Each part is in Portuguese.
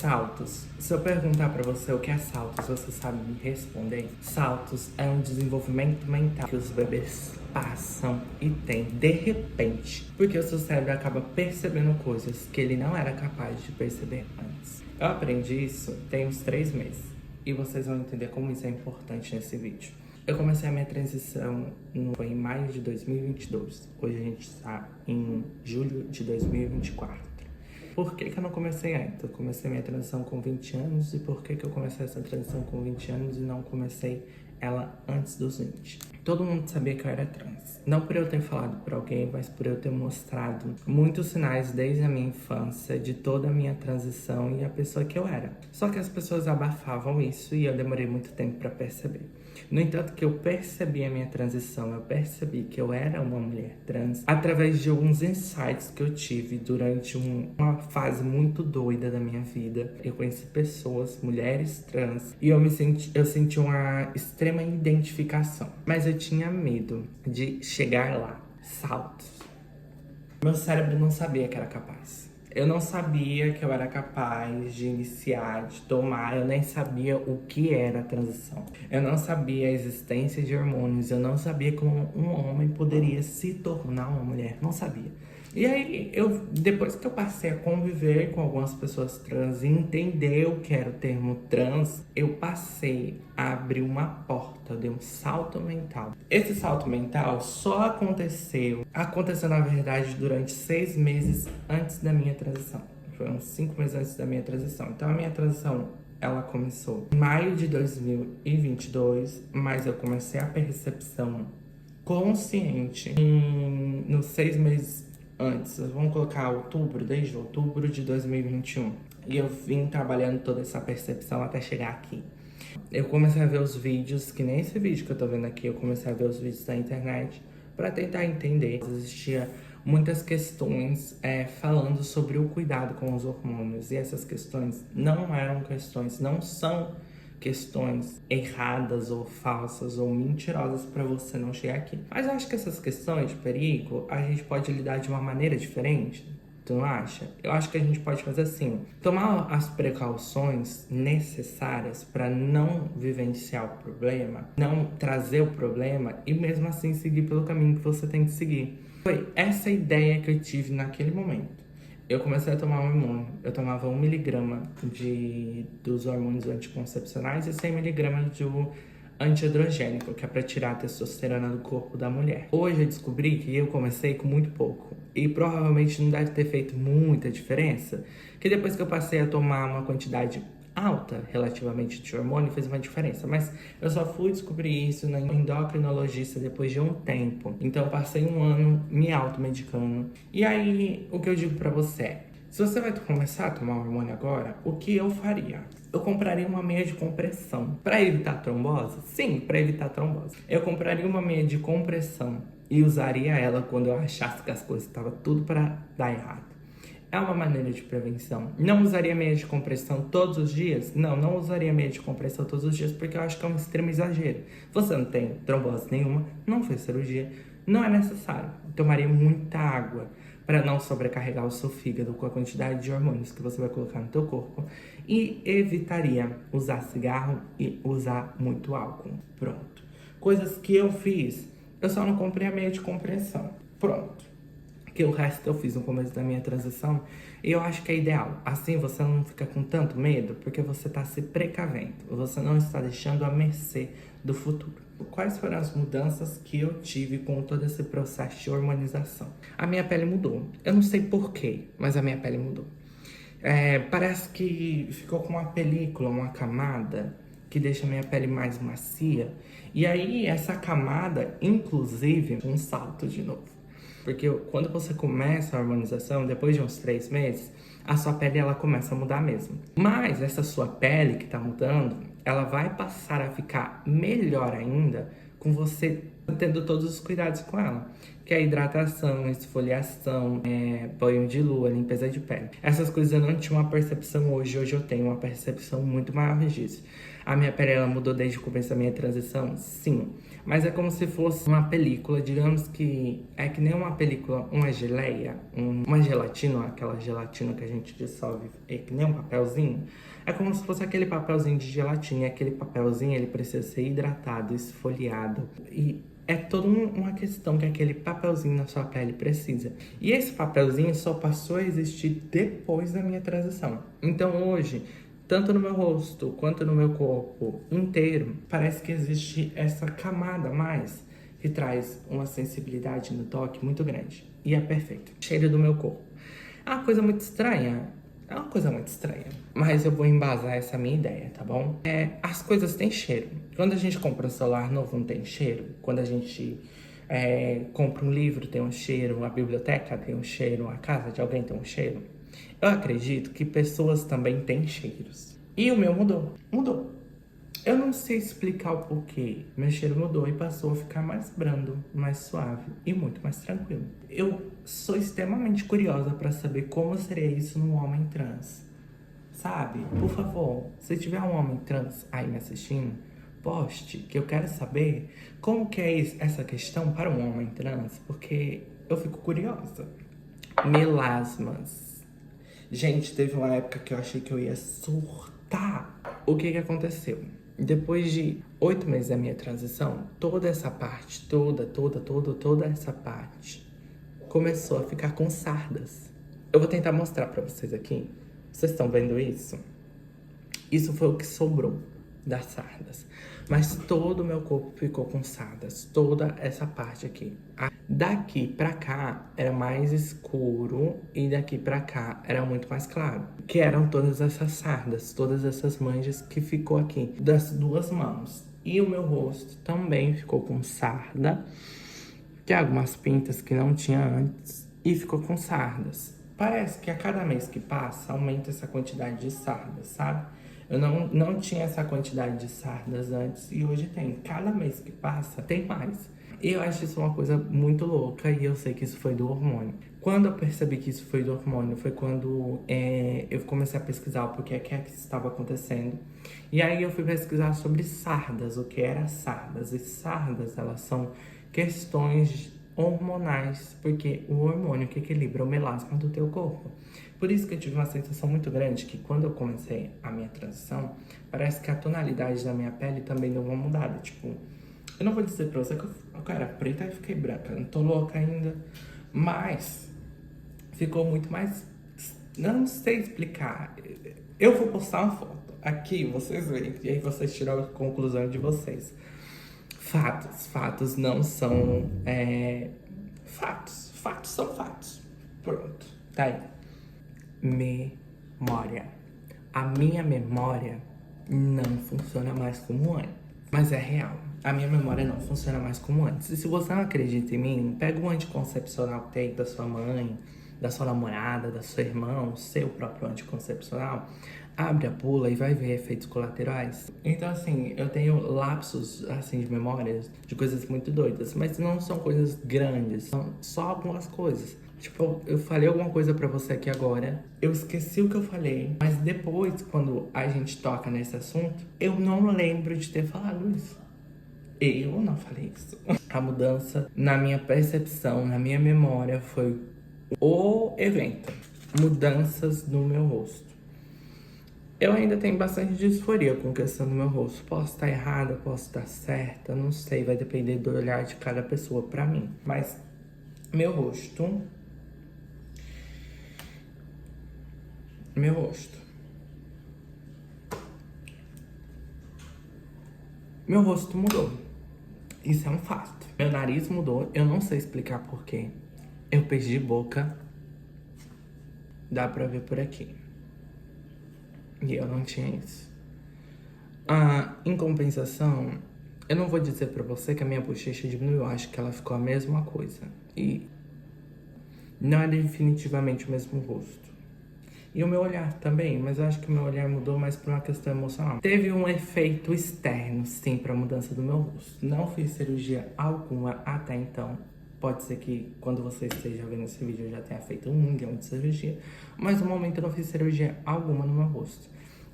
Saltos. Se eu perguntar pra você o que é saltos, você sabe me responder? Saltos é um desenvolvimento mental que os bebês passam e têm de repente, porque o seu cérebro acaba percebendo coisas que ele não era capaz de perceber antes. Eu aprendi isso tem uns 3 meses e vocês vão entender como isso é importante nesse vídeo. Eu comecei a minha transição foi em maio de 2022. Hoje a gente está em julho de 2024. Por que eu não comecei antes? Eu comecei minha transição com 20 anos. E por que eu comecei essa transição com 20 anos e não comecei ela antes dos 20? Todo mundo sabia que eu era trans. Não por eu ter falado pra alguém, mas por eu ter mostrado muitos sinais desde a minha infância, de toda a minha transição e a pessoa que eu era. Só que as pessoas abafavam isso e eu demorei muito tempo pra perceber. No entanto, que eu percebi a minha transição, eu percebi que eu era uma mulher trans através de alguns insights que eu tive durante uma fase muito doida da minha vida. Eu conheci pessoas, mulheres trans, e eu senti uma extrema identificação. Mas eu tinha medo de chegar lá. Saltos. Meu cérebro não sabia que era capaz. Eu não sabia que eu era capaz de iniciar, de tomar, eu nem sabia o que era a transição. Eu não sabia a existência de hormônios, eu não sabia como um homem poderia se tornar uma mulher, não sabia. E aí, depois que eu passei a conviver com algumas pessoas trans e entender o que era o termo trans, eu passei a abrir uma porta, eu dei um salto mental. Esse salto mental só aconteceu na verdade durante 6 meses antes da minha transição. Foi uns 5 meses antes da minha transição. Então a minha transição, ela começou em maio de 2022, mas eu comecei a percepção consciente nos 6 meses antes. Vamos colocar outubro, desde outubro de 2021. E eu vim trabalhando toda essa percepção até chegar aqui. Eu comecei a ver os vídeos, que nem esse vídeo que eu tô vendo aqui, eu comecei a ver os vídeos da internet para tentar entender. Existia muitas questões falando sobre o cuidado com os hormônios. E essas questões não são questões erradas ou falsas ou mentirosas para você não chegar aqui. Mas eu acho que essas questões de perigo, a gente pode lidar de uma maneira diferente. Tu não acha? Eu acho que a gente pode fazer assim, tomar as precauções necessárias para não vivenciar o problema, não trazer o problema e mesmo assim seguir pelo caminho que você tem que seguir. Foi essa ideia que eu tive naquele momento. Eu comecei a tomar um hormônio. Eu tomava 1 miligrama dos hormônios anticoncepcionais e 100 miligramas do antiandrogênico, que é para tirar a testosterona do corpo da mulher. Hoje eu descobri que eu comecei com muito pouco. E provavelmente não deve ter feito muita diferença. Que depois que eu passei a tomar uma quantidade alta, relativamente, de hormônio, fez uma diferença. Mas eu só fui descobrir isso na endocrinologista depois de um tempo. Então eu passei 1 ano me automedicando. E aí, o que eu digo pra você é, se você vai começar a tomar hormônio agora, o que eu faria? Eu compraria uma meia de compressão. Para evitar trombose? Sim, para evitar trombose. Eu compraria uma meia de compressão e usaria ela quando eu achasse que as coisas estavam tudo para dar errado. É uma maneira de prevenção. Não usaria meia de compressão todos os dias? Não usaria meia de compressão todos os dias porque eu acho que é um extremo exagero. Você não tem trombose nenhuma, não fez cirurgia, não é necessário. Tomaria muita água para não sobrecarregar o seu fígado com a quantidade de hormônios que você vai colocar no teu corpo e evitaria usar cigarro e usar muito álcool. Pronto. Coisas que eu fiz, eu só não comprei a meia de compressão. Pronto. Que o resto eu fiz no começo da minha transição e eu acho que é ideal. Assim você não fica com tanto medo porque você está se precavendo. Você não está deixando à mercê do futuro. Quais foram as mudanças que eu tive com todo esse processo de hormonização? A minha pele mudou. Eu não sei porquê, mas a minha pele mudou. Parece que ficou com uma película, uma camada que deixa a minha pele mais macia. E aí essa camada, inclusive, um salto de novo. Porque quando você começa a hormonização, depois de uns 3 meses, a sua pele ela começa a mudar mesmo. Mas essa sua pele que tá mudando, ela vai passar a ficar melhor ainda com você tendo todos os cuidados com ela. que é hidratação, esfoliação, banho de lua, limpeza de pele. Essas coisas eu não tinha uma percepção hoje eu tenho uma percepção muito maior disso. A minha pele, ela mudou desde o começo da minha transição? Sim. Mas é como se fosse uma película, digamos que é que nem uma película, uma geleia, uma gelatina, aquela gelatina que a gente dissolve, é que nem um papelzinho. É como se fosse aquele papelzinho de gelatina, e aquele papelzinho, ele precisa ser hidratado, esfoliado. E é toda uma questão que aquele papelzinho na sua pele precisa. E esse papelzinho só passou a existir depois da minha transição. Então hoje, tanto no meu rosto quanto no meu corpo inteiro, parece que existe essa camada a mais que traz uma sensibilidade no toque muito grande. E é perfeito. Cheiro do meu corpo. É uma coisa muito estranha. É uma coisa muito estranha. Mas eu vou embasar essa minha ideia, tá bom? As coisas têm cheiro. Quando a gente compra um celular novo, não tem cheiro. Quando a gente compra um livro, tem um cheiro. A biblioteca tem um cheiro. A casa de alguém tem um cheiro. Eu acredito que pessoas também têm cheiros. E o meu mudou. Mudou. Eu não sei explicar o porquê. Meu cheiro mudou e passou a ficar mais brando, mais suave e muito mais tranquilo. Eu sou extremamente curiosa para saber como seria isso num homem trans. Sabe? Por favor, se tiver um homem trans aí me assistindo, poste, que eu quero saber como que é essa questão para um homem trans, porque eu fico curiosa. Melasmas. Gente, teve uma época que eu achei que eu ia surtar. O que aconteceu? Depois de 8 meses da minha transição, toda essa parte, toda essa parte começou a ficar com sardas. Eu vou tentar mostrar pra vocês aqui. Vocês estão vendo isso? Isso foi o que sobrou das sardas. Mas todo o meu corpo ficou com sardas. Toda essa parte aqui. Daqui pra cá era mais escuro e daqui pra cá era muito mais claro. Que eram todas essas sardas, todas essas manchas que ficou aqui das duas mãos. E o meu rosto também ficou com sarda. Tem algumas pintas que não tinha antes e ficou com sardas. Parece que a cada mês que passa aumenta essa quantidade de sardas, sabe? Eu não tinha essa quantidade de sardas antes e hoje tem. Cada mês que passa, tem mais. E eu acho isso uma coisa muito louca e eu sei que isso foi do hormônio. Quando eu percebi que isso foi do hormônio, foi quando eu comecei a pesquisar o porquê que estava acontecendo. E aí eu fui pesquisar sobre sardas, o que era sardas. E sardas, elas são questões hormonais, porque o hormônio que equilibra o melasma do teu corpo. Por isso que eu tive uma sensação muito grande que quando eu comecei a minha transição, parece que a tonalidade da minha pele também deu uma mudada. Tipo, eu não vou dizer pra você que eu era preta e fiquei branca, não tô louca ainda, mas ficou muito mais... Não sei explicar. Eu vou postar uma foto aqui, vocês veem, e aí vocês tiram a conclusão de vocês. Fatos não são fatos. Fatos são fatos. Pronto, tá aí. Memória. A minha memória não funciona mais como antes. Mas é real. A minha memória não funciona mais como antes. E se você não acredita em mim, pega um anticoncepcional que tem da sua mãe, da sua namorada, da sua irmã, o seu próprio anticoncepcional, abre a bula e vai ver efeitos colaterais. Então, assim, eu tenho lapsos, assim, de memórias de coisas muito doidas, mas não são coisas grandes, são só algumas coisas. Tipo, eu falei alguma coisa pra você aqui agora, eu esqueci o que eu falei, mas depois, quando a gente toca nesse assunto, eu não lembro de ter falado isso. Eu não falei isso. A mudança na minha percepção, na minha memória, foi o evento. Mudanças no meu rosto. Eu ainda tenho bastante disforia com questão do meu rosto. Posso estar errada, posso estar certa, não sei. Vai depender do olhar de cada pessoa pra mim. Mas meu rosto... Meu rosto mudou. Isso é um fato. Meu nariz mudou, eu não sei explicar porquê. Eu perdi boca. Dá pra ver por aqui. E eu não tinha isso. Em compensação, eu não vou dizer pra você que a minha bochecha diminuiu. Eu acho que ela ficou a mesma coisa. E não é definitivamente o mesmo rosto. E o meu olhar também, mas eu acho que o meu olhar mudou mais por uma questão emocional. Teve um efeito externo, sim, para a mudança do meu rosto. Não fiz cirurgia alguma até então. Pode ser que quando você esteja vendo esse vídeo eu já tenha feito 1 milhão de cirurgia, mas no momento eu não fiz cirurgia alguma no meu rosto.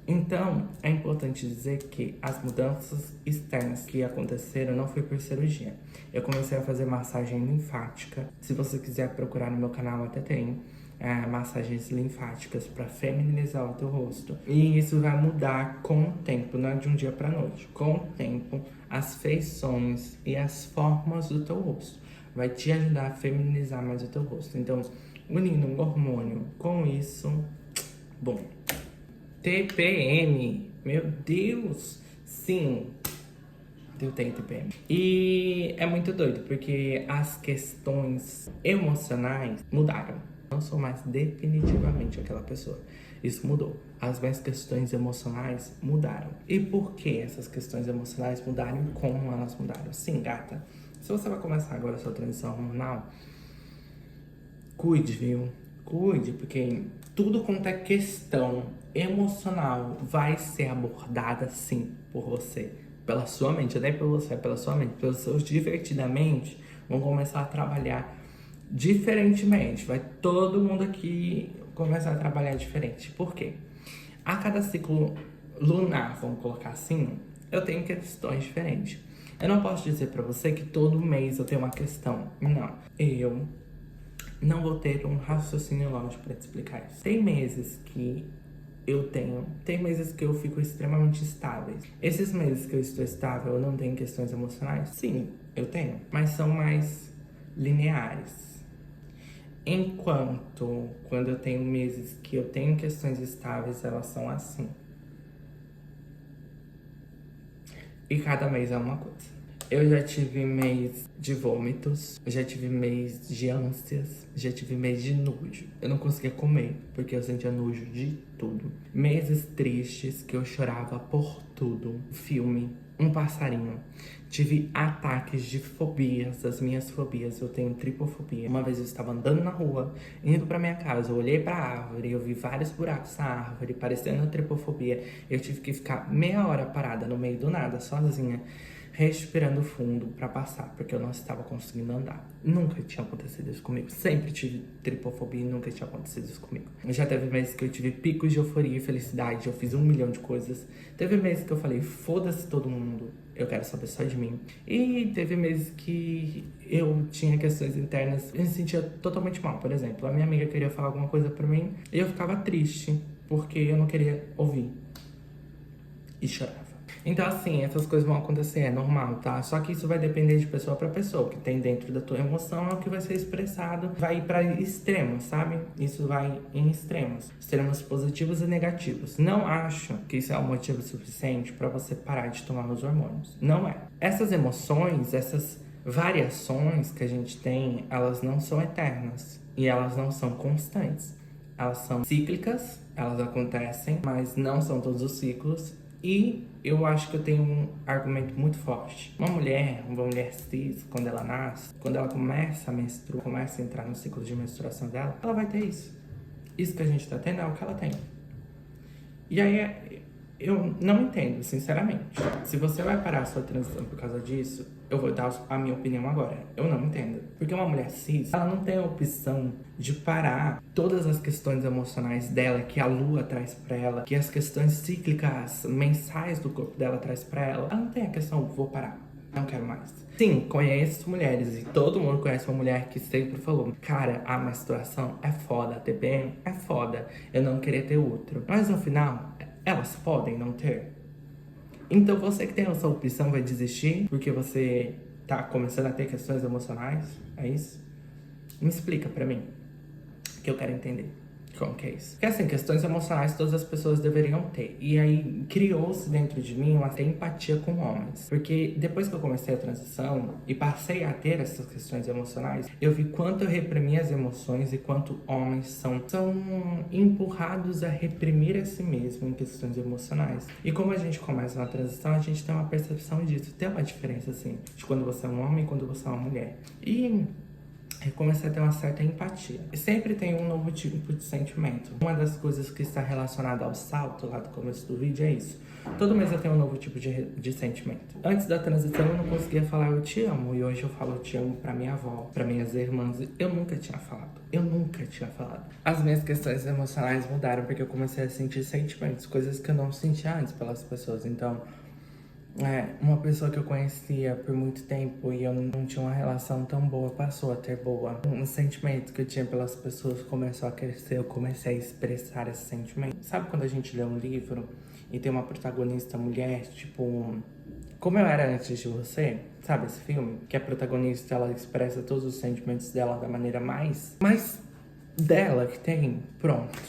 Então, é importante dizer que as mudanças externas que aconteceram não foi por cirurgia. Eu comecei a fazer massagem linfática. Se você quiser procurar no meu canal, até tem massagens linfáticas para feminilizar o teu rosto. E isso vai mudar com o tempo, não é de um dia para noite. Com o tempo, as feições e as formas do teu rosto vai te ajudar a feminilizar mais o teu rosto. Então, unindo um hormônio com isso, bom. TPM, meu Deus, sim, eu tenho TPM. E é muito doido, porque as questões emocionais mudaram. Não sou mais definitivamente aquela pessoa. Isso mudou. As minhas questões emocionais mudaram. E por que essas questões emocionais mudaram e como elas mudaram? Sim, gata, se você vai começar agora a sua transição hormonal, cuide, viu? Cuide, porque tudo quanto é questão emocional vai ser abordada sim por você, pela sua mente, até por você, pela sua mente, pelos seus divertidamente, vão começar a trabalhar diferentemente. Vai todo mundo aqui começar a trabalhar diferente. Por quê? A cada ciclo lunar, vamos colocar assim, eu tenho questões diferentes. Eu não posso dizer pra você que todo mês eu tenho uma questão. Não. Eu não vou ter um raciocínio lógico pra te explicar isso. Tem meses que tem meses que eu fico extremamente estável. Esses meses que eu estou estável, eu não tenho questões emocionais? Sim, eu tenho, mas são mais lineares. Enquanto, quando eu tenho meses que eu tenho questões estáveis, elas são assim. E cada mês é uma coisa. Eu já tive mês de vômitos, já tive mês de ânsias, já tive mês de nojo. Eu não conseguia comer, porque eu sentia nojo de tudo. Meses tristes, que eu chorava por tudo. Filme, um passarinho. Tive ataques de fobias, as minhas fobias. Eu tenho tripofobia. Uma vez eu estava andando na rua, indo pra minha casa, eu olhei pra árvore, eu vi vários buracos na árvore, parecendo tripofobia. Eu tive que ficar meia hora parada no meio do nada, sozinha, respirando fundo pra passar, porque eu não estava conseguindo andar. Nunca tinha acontecido isso comigo. Sempre tive tripofobia e nunca tinha acontecido isso comigo. Já teve meses que eu tive picos de euforia e felicidade, eu fiz 1 milhão de coisas. Teve meses que eu falei, foda-se todo mundo, eu quero saber só de mim. E teve meses que eu tinha questões internas, eu me sentia totalmente mal. Por exemplo, a minha amiga queria falar alguma coisa pra mim e eu ficava triste, porque eu não queria ouvir. E chorava. Então, assim, essas coisas vão acontecer, é normal, tá? Só que isso vai depender de pessoa pra pessoa. O que tem dentro da tua emoção é o que vai ser expressado. Vai pra extremos, sabe? Isso vai em extremos. Extremos positivos e negativos. Não acho que isso é um motivo suficiente pra você parar de tomar os hormônios. Não é. Essas emoções, essas variações que a gente tem, elas não são eternas. E elas não são constantes. Elas são cíclicas, elas acontecem, mas não são todos os ciclos. E eu acho que eu tenho um argumento muito forte. Uma mulher cis, quando ela nasce, quando ela começa a menstruar, começa a entrar no ciclo de menstruação dela, ela vai ter isso. Isso que a gente tá tendo é o que ela tem. E aí, eu não entendo, sinceramente. Se você vai parar a sua transição por causa disso, eu vou dar a minha opinião agora. Eu não entendo. Porque uma mulher cis, ela não tem a opção de parar todas as questões emocionais dela, que a lua traz pra ela, que as questões cíclicas, mensais do corpo dela traz pra ela. Ela não tem a questão, vou parar, não quero mais. Sim, conheço mulheres, e todo mundo conhece uma mulher que sempre falou, cara, a menstruação é foda, a TPM é foda, eu não queria ter outro. Mas no final, elas podem não ter. Então você que tem essa opção vai desistir porque você tá começando a ter questões emocionais? É isso? Me explica pra mim, que eu quero entender como que é isso. Porque assim, questões emocionais todas as pessoas deveriam ter. E aí criou-se dentro de mim uma empatia com homens. Porque depois que eu comecei a transição e passei a ter essas questões emocionais, eu vi quanto eu reprimi as emoções e quanto homens são empurrados a reprimir a si mesmo em questões emocionais. E como a gente começa na transição, a gente tem uma percepção disso. Tem uma diferença assim, de quando você é um homem e quando você é uma mulher. E eu comecei a ter uma certa empatia. E sempre tem um novo tipo de sentimento. Uma das coisas que está relacionada ao salto, lá do começo do vídeo, é isso. Todo mês eu tenho um novo tipo de sentimento. Antes da transição eu não conseguia falar eu te amo. E hoje eu falo eu te amo pra minha avó, pra minhas irmãs. Eu nunca tinha falado. Eu nunca tinha falado. As minhas questões emocionais mudaram porque eu comecei a sentir sentimentos. Coisas que eu não sentia antes pelas pessoas. Então, uma pessoa que eu conhecia por muito tempo e eu não tinha uma relação tão boa, passou a ter boa. Um sentimento que eu tinha pelas pessoas começou a crescer, eu comecei a expressar esse sentimento. Sabe quando a gente lê um livro e tem uma protagonista mulher, tipo, Como Eu Era Antes de Você? Sabe esse filme? Que a protagonista, ela expressa todos os sentimentos dela da maneira mais dela que tem. Pronto.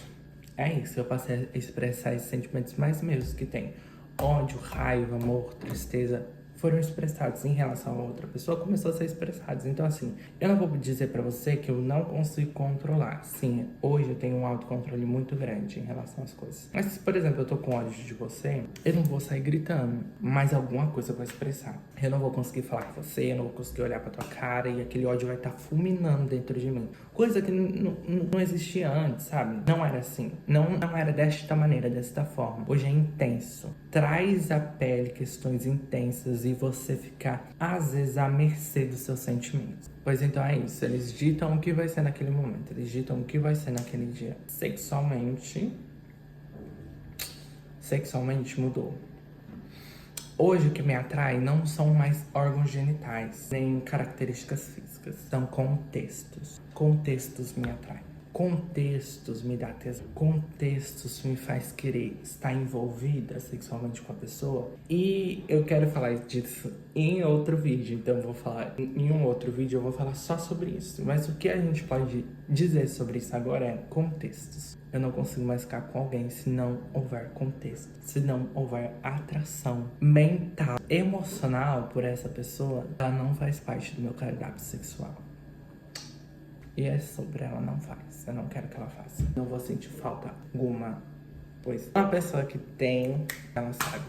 É isso, eu passei a expressar esses sentimentos mais meus que tem. Ódio, raiva, amor, tristeza foram expressados em relação a outra pessoa, começou a ser expressados. Então, assim, eu não vou dizer pra você que eu não consigo controlar. Sim, hoje eu tenho um autocontrole muito grande em relação às coisas. Mas se, por exemplo, eu tô com ódio de você, eu não vou sair gritando, mas alguma coisa eu vou expressar. Eu não vou conseguir falar com você, eu não vou conseguir olhar pra tua cara e aquele ódio vai estar fulminando dentro de mim. Coisa que não existia antes, sabe? Não era assim. Não era desta maneira, desta forma. Hoje é intenso. Traz à pele questões intensas e você ficar, às vezes, à mercê dos seus sentimentos. Pois então é isso. Eles ditam o que vai ser naquele momento. Eles ditam o que vai ser naquele dia. Sexualmente mudou. Hoje o que me atrai não são mais órgãos genitais, nem características físicas. São contextos. Contextos me atraem. Contextos me dá tesão. Contextos me faz querer estar envolvida sexualmente com a pessoa. E eu quero falar disso em outro vídeo. Então eu vou falar em um outro vídeo, eu vou falar só sobre isso. Mas o que a gente pode dizer sobre isso agora é contextos. Eu não consigo mais ficar com alguém se não houver contexto, se não houver atração mental, emocional por essa pessoa. Ela não faz parte do meu cardápio sexual. E é sobre ela não faz. Eu não quero que ela faça. Não vou sentir falta alguma. Pois uma pessoa que tem, ela sabe.